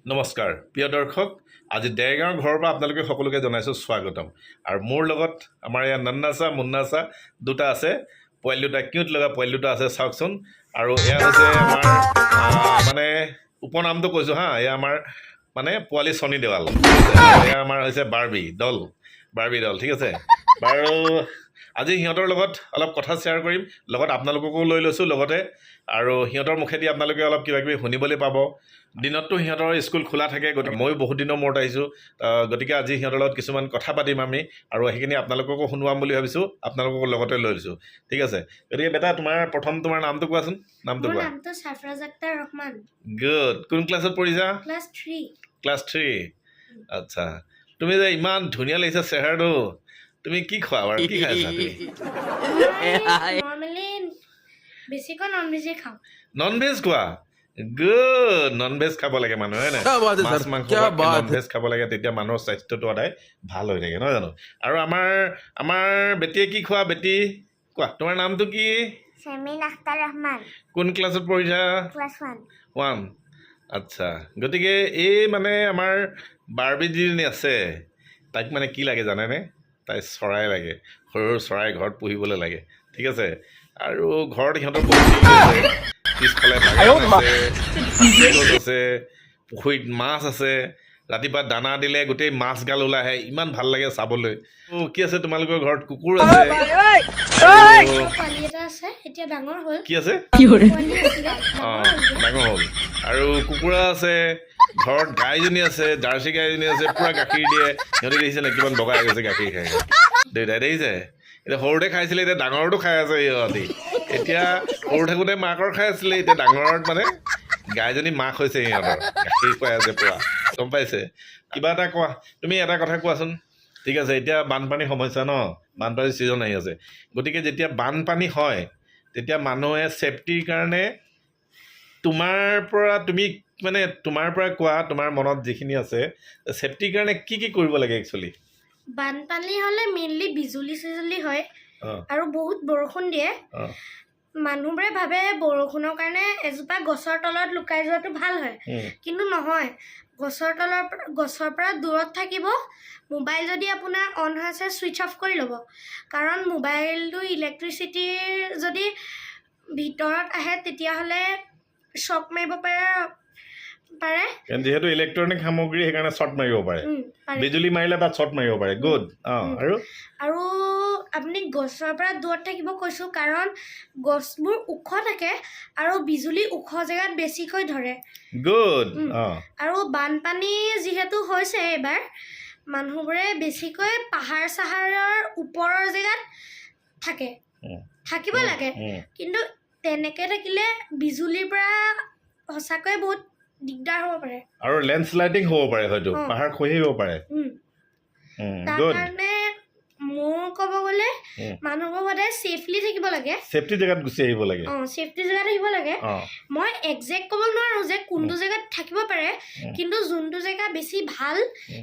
নমস্কাৰ প্ৰিয় দৰ্শক আজি দেৰগাঁৱৰ ঘৰৰ পৰা আপোনালোকে সকলোকে জনাইছোঁ স্বাগতম আৰু মোৰ লগত আমাৰ ইয়াত নন্নাচা মুন্নাচা দুটা আছে পোৱালি দুটা কিউট লগা পোৱালি দুটা আছে চাওকচোন আৰু এয়া হৈছে আমাৰ মানে উপনামটো কৈছোঁ হা এয়া আমাৰ মানে পোৱালি চনী দেৱাল এয়া আমাৰ হৈছে বাৰ্বি দল ঠিক আছে বাৰু আজি সিহঁতৰ লগত অলপ কথা শ্বেয়াৰ কৰিম লগত আপোনালোককো লৈ লৈছোঁ লগতে আৰু সিহঁতৰ মুখেদি আপোনালোকে অলপ কিবা কিবি শুনিবলৈ পাব দিনততো সিহঁতৰ স্কুল খোলা থাকে গতিকে ময়ো বহুত দিনৰ মূৰত আহিছোঁ গতিকে আজি সিহঁতৰ লগত কিছুমান কথা পাতিম আমি আৰু সেইখিনি আপোনালোককো শুনোৱাম বুলি ভাবিছোঁ আপোনালোককো লগতে লৈ লৈছোঁ ঠিক আছে গতিকে বেটা তোমাৰ নামটো কোৱাচোন নামটো কোৱা নামটো সাফৰাজ আক্তাৰ ৰহমান গুড কোন ক্লাছত পঢ়িছা ক্লাছ 3 আচ্ছা তুমি যে ইমান ধুনীয়া লাগিছে চেহেৰাটো তুমি কি খোৱা বাৰু কি খাইছা তুমি নৰ্মেলি বেছিকৈ ননভেজে খাওঁ ননভেজ খোৱা গুড ননভেজ খাব লাগে মানুহে হয় নাই মাছ মাংস ননভেজ খাব লাগে তেতিয়া মানুহৰ স্বাস্থ্যটো সদায় ভাল হৈ থাকে নহয় জানো আৰু আমাৰ বেটীয়ে কি খোৱা বেটী কোৱা তোমাৰ নামটো কি শামিন আখতাৰ ৰহমান কোন ক্লাছত পঢ়িছা ক্লাছ 1 আচ্ছা গতিকে এই মানে আমাৰ বাৰ্বি যিজনী আছে তাইক মানে কি লাগে জানেনে তাই চৰাই লাগে সৰু সৰু চৰাই ঘৰত পুহিবলৈ লাগে ঠিক আছে আৰু ঘৰত সিহঁতৰ পিছফালে আছে পুখুৰীত মাছ আছে ৰাতিপুৱা দানা দিলে গোটেই মাছগাল ওলাই আহে ইমান ভাল লাগে চাবলৈ কি আছে তোমালোকৰ ঘৰত কুকুৰ আছে কি আছে ডাঙৰ হ'ল আৰু কুকুৰা আছে ঘৰত গাইজনী আছে জাৰ্চি গাইজনী আছে পুৰা গাখীৰ দিয়ে সিহঁতে দেখিছে নে কিমান বগাই গৈছে গাখীৰ খাই দেউতাই দেখিছে এতিয়া সৰুতে খাইছিলে এতিয়া ডাঙৰতো খাই আছে সিহঁতি এতিয়া সৰু থাকোঁতে মাকৰ খাই আছিলে এতিয়া ডাঙৰত মানে গাইজনী মাক হৈছে সিহঁতৰ গাখীৰ খুৱাই আছে পুৰা গম পাইছে কিবা এটা কোৱা তুমি এটা কথা কোৱাচোন ঠিক আছে এতিয়া বানপানীৰ সমস্যা ন বানপানীৰ ছিজন আহি আছে গতিকে যেতিয়া বানপানী হয় তেতিয়া মানুহে ছেফটিৰ কাৰণে তোমাৰ পৰা কোৱা তোমাৰ মনত যিখিনি আছে ছেফটিৰ কাৰণে কি কৰিব লাগে একচুৱেলি বানপানী হ'লে মেইনলি বিজুলী চিজুলী হয় আৰু বহুত বৰষুণ দিয়ে মানুহবোৰে ভাবে বৰষুণৰ কাৰণে এজোপা গছৰ তলত লুকাই যোৱাটো ভাল হয় কিন্তু নহয় গছৰ পৰা দূৰত থাকিব মোবাইল যদি আপোনাৰ অন হৈ আছে ছুইচ অফ কৰি ল'ব কাৰণ মোবাইলটো ইলেক্ট্ৰিচিটিৰ যদি ভিতৰত আহে তেতিয়াহ'লে শ্বক মাৰিব পাৰে যিহেতু ইলেক্ট্ৰনিক সামগ্ৰী সেইকাৰণে শ্বৰ্ট মাৰিব পাৰে বিজুলী মাৰিলে তাত শ্বৰ্ট মাৰিব পাৰে গুড আৰু আপুনি গছৰ পৰা দূৰত থাকিব কৈছোঁ কাৰণ গছবোৰ ওখ থাকে আৰু বিজুলী ওখ জেগাত বেছিকৈ ধৰে গুড আৰু বানপানী যিহেতু হৈছে এইবাৰ মানুহবোৰে বেছিকৈ পাহাৰ চাহাৰৰ ওপৰৰ জেগাত থাকিব লাগে কিন্তু তেনেকৈ থাকিলে বিজুলীৰ পৰা সঁচাকৈ বহুত দিগদাৰ হ'ব পাৰে আৰু লেণ্ডশ্লাইডিং হ'ব পাৰে হয়তো পাহাৰ খহি আহিব পাৰে তাৰ কাৰণে মোৰ ক'ব গ'লে মানুহবোৰ সদায় ছেফলি থাকিব লাগে ছেফটি জেগাত গুচি আহিব লাগে ছেফটি জেগাত থাকিব লাগে মই একজেক্ট ক'ব নোৱাৰোঁ যে কোনটো জেগাত থাকিব পাৰে কিন্তু যোনটো জেগা বেছি ভাল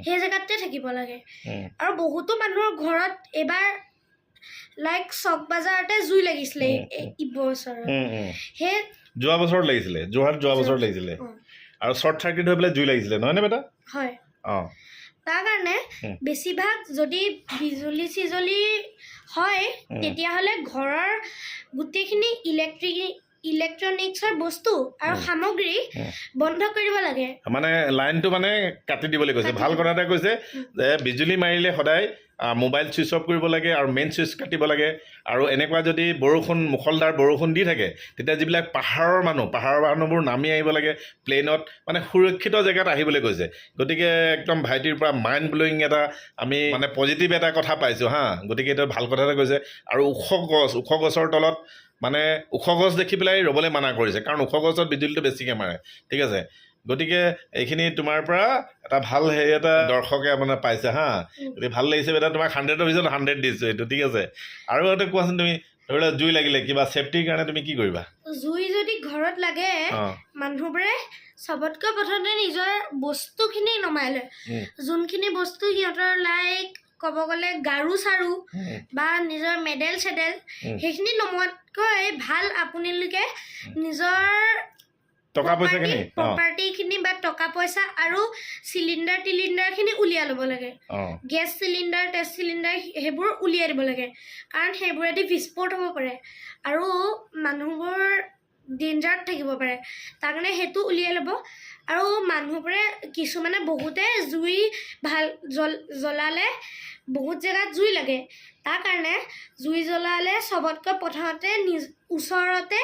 সেই জেগাতে থাকিব লাগে আৰু বহুতো মানুহৰ ঘৰত এইবাৰ লাইক চক বাজাৰতে জুই লাগিছিলে ইবছৰত সেই যোৱা বছৰত লাগিছিলে আৰু শ্বৰ্ট চাৰ্কিট হৈ পেলাই জুই লাগিছিলে নহয়নে বেটা হয় তাৰ কাৰণে বেছিভাগ যদি বিজুলী চিজুলী হয় তেতিয়াহ'লে ঘৰৰ গোটেইখিনি ইলেক্ট্ৰনিক্সৰ বস্তু আৰু সামগ্ৰী বন্ধ কৰিব লাগে মানে লাইনটো মানে কাটি দিবলৈ কৈছে ভাল কথা এটা কৈছে যে বিজুলী মাৰিলে সদায় মোবাইল ছুইচ অফ কৰিব লাগে আৰু মেইন ছুইচ কাটিব লাগে আৰু এনেকুৱা যদি মুখলধাৰ বৰষুণ দি থাকে তেতিয়া যিবিলাক পাহাৰৰ মানুহবোৰ নামি আহিব লাগে প্লেইনত মানে সুৰক্ষিত জেগাত আহিবলৈ কৈছে গতিকে একদম ভাইটিৰ পৰা মাইণ্ড ব্লয়িং এটা আমি মানে পজিটিভ এটা কথা পাইছোঁ হা গতিকে এইটো ভাল কথা এটা কৈছে আৰু ওখ গছৰ তলত মানে ওখ গছ দেখি পেলাই ৰ'বলৈ মানা কৰিছে কাৰণ ওখ গছত বিজুলীটো বেছিকৈ মাৰে ঠিক আছে গতিকে এইখিনি তোমাৰ পৰা এটা ভাল এটা দৰ্শকে আপোনাৰ পাইছে হা গতিকে ভাল লাগিছে বেটা তোমাক 100ৰ ভিতৰত 100 দিছোঁ এইটো ঠিক আছে আৰু এটা কোৱাচোন তুমি ধৰি লোৱা জুই লাগিলে কিবা ছেফটিৰ কাৰণে তুমি কি কৰিবা জুই যদি ঘৰত লাগে মানুহবোৰে চবতকৈ প্ৰথমতে নিজৰ বস্তুখিনি নমাই লয় যোনখিনি বস্তু সিহঁতৰ লাইক ক'ব গ'লে গাৰু চাৰু বা নিজৰ মেডেল চেডেল সেইখিনি নমোৱাতকৈ ভাল আপোনালোকে নিজৰ টকা পইচাখিনি প্ৰপাৰ্টিখিনি বা টকা পইচা আৰু চিলিণ্ডাৰখিনি উলিয়াই ল'ব লাগে গেছ চিলিণ্ডাৰ টেষ্ট চিলিণ্ডাৰ সেইবোৰ উলিয়াই দিব লাগে কাৰণ সেইবোৰেদি বিস্ফোট হ'ব পাৰে আৰু মানুহবোৰ ডেঞ্জাৰত থাকিব পাৰে তাৰ কাৰণে সেইটো উলিয়াই ল'ব আৰু মানুহবোৰে কিছুমানে বহুতে জুই ভাল জ্বলালে বহুত জেগাত জুই লাগে তাৰ কাৰণে জুই জ্বলালে চবতকৈ প্ৰথমতে ওচৰতে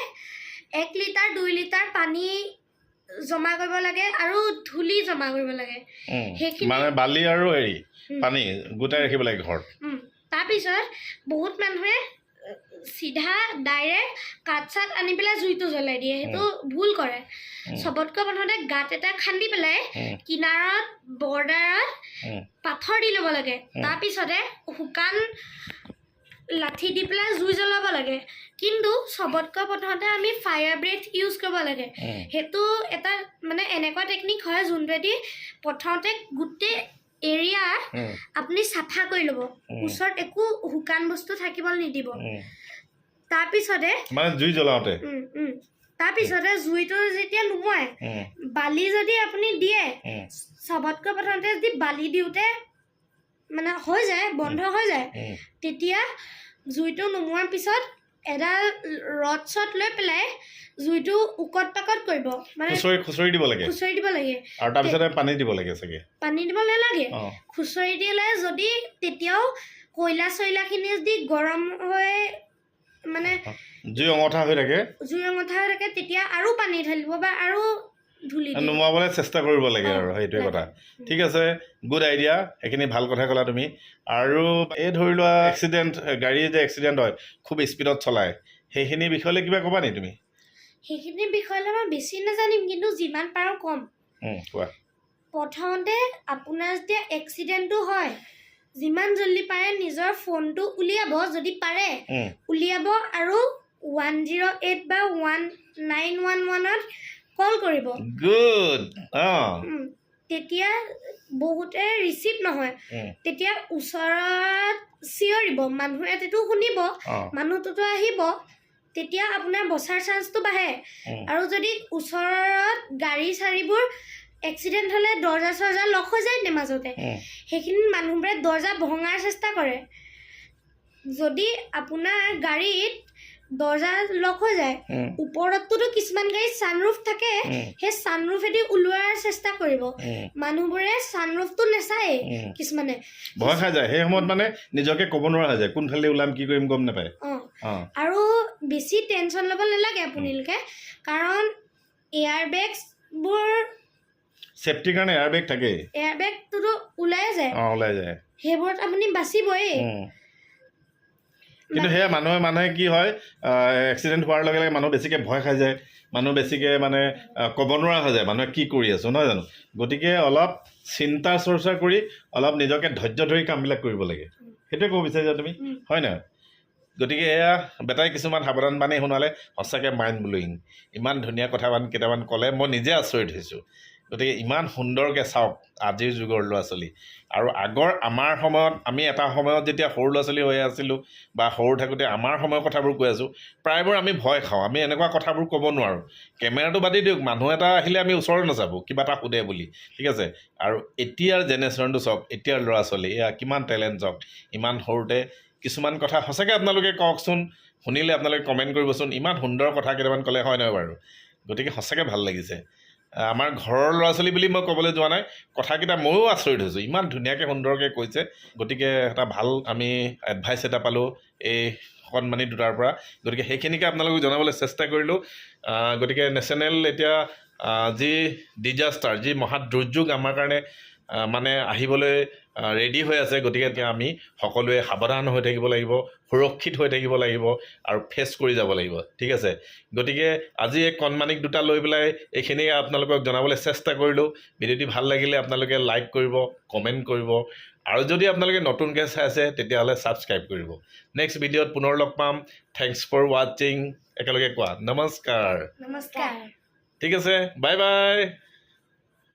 1 লিটাৰ 2 লিটাৰ পানী জমা কৰিব লাগে আৰু ধূলি জমা কৰিব লাগে সেইখিনি মানে বালি আৰু হেৰি পানী গোটাই ৰাখিব লাগে ঘৰত তাৰপিছত বহুত মানুহে চিধা ডাইৰেক্ট কাঠ চাট আনি পেলাই জুইটো জ্বলাই দিয়ে সেইটো ভুল কৰে চবতকৈ প্ৰথমতে গাঁত এটা খান্দি পেলাই কিনাৰত বৰ্ডাৰত পাথৰ দি ল'ব লাগে তাৰপিছতে শুকান লাঠি দি পেলাই জুই জ্বলাব লাগে কিন্তু চবতকৈ প্ৰথমতে আমি ফায়াৰ ব্ৰেথ ইউজ কৰিব লাগে সেইটো এটা মানে এনেকুৱা টেকনিক হয় যোনটোৱেদি প্ৰথমতে গোটেই এৰিয়া আপুনি চাফা কৰি ল'ব ওচৰত একো শুকান বস্তু থাকিবলৈ নিদিব তাৰপিছতে মানে জুই জ্বলাওঁতে তাৰপিছতে জুইটো যেতিয়া নুমুৱাই বালি যদি আপুনি দিয়ে চবতকৈ প্ৰথমতে যদি বালি দিওঁতে মানে হৈ যায় বন্ধ হৈ যায় তেতিয়া জুইটো নুমুৱাৰ পিছত এডাল ৰড চট লৈ পেলাই জুইটো উকত পাকত কৰিব মানে খুচৰি দিব লাগে আৰু তাৰপিছতে পানী দিব লাগে চাগে পানী দিব নালাগে খুচৰি দিলে যদি তেতিয়াও কয়লা চয়লাখিনি যদি গৰম হৈ মানে জুই অঙঠা হৈ থাকে তেতিয়া আৰু পানী ঢালিব বা আৰু ধূলি নুমাবলৈ চেষ্টা কৰিব লাগে আৰু সেইটোৱে কথা ঠিক আছে গুড আইডিয়া এইখিনি ভাল কথা ক'লা তুমি আৰু এই ধৰি লোৱা এক্সিডেণ্ট গাড়ী যে এক্সিডেণ্ট হয় খুব স্পীডত চলায় সেইখিনি বিষয়লৈ কিবা ক'বা নেকি তুমি সেইখিনি বিষয়লৈ মই বেছি নাজানিম কিন্তু যিমান পাৰোঁ কম কোৱা প্ৰথমতে আপোনাৰ যেতিয়া এক্সিডেণ্টটো হয় যিমান জলদি পাৰে নিজৰ ফোনটো উলিয়াব যদি পাৰে উলিয়াব আৰু 108 বা 1911ত কল কৰিব গুড তেতিয়া বহুতে ৰিচিভ নহয় তেতিয়া ওচৰত চিঞৰিব মানুহে সেইটো শুনিব মানুহটোতো আহিব তেতিয়া আপোনাৰ বচাৰ চান্সটো বাঢ়ে আৰু যদি ওচৰত গাড়ী চাৰিবোৰ এক্সিডেণ্ট হ'লে দৰ্জা চৰ্জা লক হৈ যায় নে মাজতে সেইখিনি মানুহবোৰে দৰ্জা ভঙাৰ চেষ্টা কৰে যদি আপোনাৰ গাড়ীত দৰ্জা লক হৈ যায় ওপৰততো কিছুমান গাড়ীত ছানৰুফ থাকে সেই ছানৰুফেদি ওলোৱাৰ চেষ্টা কৰিব মানুহবোৰে ছানৰুফটো নেচায় কিছুমানে ভয় খাই যায় সেই সময়ত মানে নিজকে ক'ব নোৱাৰা হৈ যায় কোনফালে ওলাম কি কৰিম গম নাপায় আৰু বেছি টেনশ্যন ল'ব নালাগে আপোনালোকে কাৰণ এয়াৰবেগছবোৰ সেফটিৰ কাৰণে এয়াৰবেগ থাকে এয়াৰবেগটোতো ওলাই যায় সেইবোৰত আপুনি বাচিবই কিন্তু সেয়া মানুহে কি হয় এক্সিডেণ্ট হোৱাৰ লগে লগে মানুহ বেছিকৈ ভয় খাই যায় মানুহ বেছিকৈ মানে ক'ব নোৱাৰা হৈ যায় মানুহে কি কৰি আছোঁ নহয় জানো গতিকে অলপ চিন্তা চৰ্চা কৰি অলপ নিজকে ধৈৰ্য ধৰি কামবিলাক কৰিব লাগে সেইটোৱে ক'ব বিচাৰিছা তুমি হয় নহয় গতিকে এয়া বেটাই কিছুমান সাৱধান বাণী শুনালে সঁচাকৈ মাইণ্ড ব্লয়িং ইমান ধুনীয়া কথা কেইটামান ক'লে মই নিজে আচৰিত হৈছোঁ গতিকে ইমান সুন্দৰকৈ চাওক আজিৰ যুগৰ ল'ৰা ছোৱালী আৰু আগৰ আমাৰ সময়ত আমি এটা সময়ত যেতিয়া সৰু ল'ৰা ছোৱালী হৈ আছিলোঁ বা সৰু থাকোঁতে আমাৰ সময়ৰ কথাবোৰ কৈ আছোঁ প্ৰায়বোৰ আমি ভয় খাওঁ আমি এনেকুৱা কথাবোৰ ক'ব নোৱাৰোঁ কেমেৰাটো বাদি দিয়ক মানুহ এটা আহিলে আমি ওচৰত নাযাবো কিবা এটা সোধে বুলি ঠিক আছে আৰু এতিয়াৰ জেনেৰেশ্যনটো চাওক এতিয়াৰ ল'ৰা ছোৱালী এয়া কিমান টেলেণ্ট চাওক ইমান সৰুতে কিছুমান কথা সঁচাকৈ আপোনালোকে কওকচোন শুনিলে আপোনালোকে কমেণ্ট কৰিবচোন ইমান সুন্দৰ কথা কেইটামান ক'লে হয় নহয় বাৰু গতিকে সঁচাকৈ ভাল লাগিছে আমাৰ ঘৰৰ ল'ৰা ছোৱালী বুলি মই ক'বলৈ যোৱা নাই কথাকেইটা ময়ো আচৰিত হৈছোঁ ইমান ধুনীয়াকৈ সুন্দৰকৈ কৈছে গতিকে এটা ভাল আমি এডভাইচ এটা পালোঁ এই সন্মানী দুটাৰ পৰা গতিকে সেইখিনিকে আপোনালোকক জনাবলৈ চেষ্টা কৰিলোঁ গতিকে নেশ্যনেল এতিয়া যি ডিজাষ্টাৰ যি মহা দুৰ্যোগ আমাৰ কাৰণে মানে আহিবলৈ ৰেডি হৈ আছে গতিকে এতিয়া আমি সকলোৱে সাৱধান হৈ থাকিব লাগিব সুৰক্ষিত হৈ থাকিব লাগিব আৰু ফেচ কৰি যাব লাগিব ঠিক আছে গতিকে আজি এই কণমানিক দুটা লৈ পেলাই এইখিনি আপোনালোকক জনাবলৈ চেষ্টা কৰিলোঁ ভিডিঅ'টি ভাল লাগিলে আপোনালোকে লাইক কৰিব কমেণ্ট কৰিব আৰু যদি আপোনালোকে নতুনকৈ চাই আছে তেতিয়াহ'লে ছাবস্ক্ৰাইব কৰিব নেক্সট ভিডিঅ'ত পুনৰ লগ পাম থেংকছ ফৰ ৱাচিং একেলগে কোৱা নমস্কাৰ নমস্কাৰ ঠিক আছে বাই বাই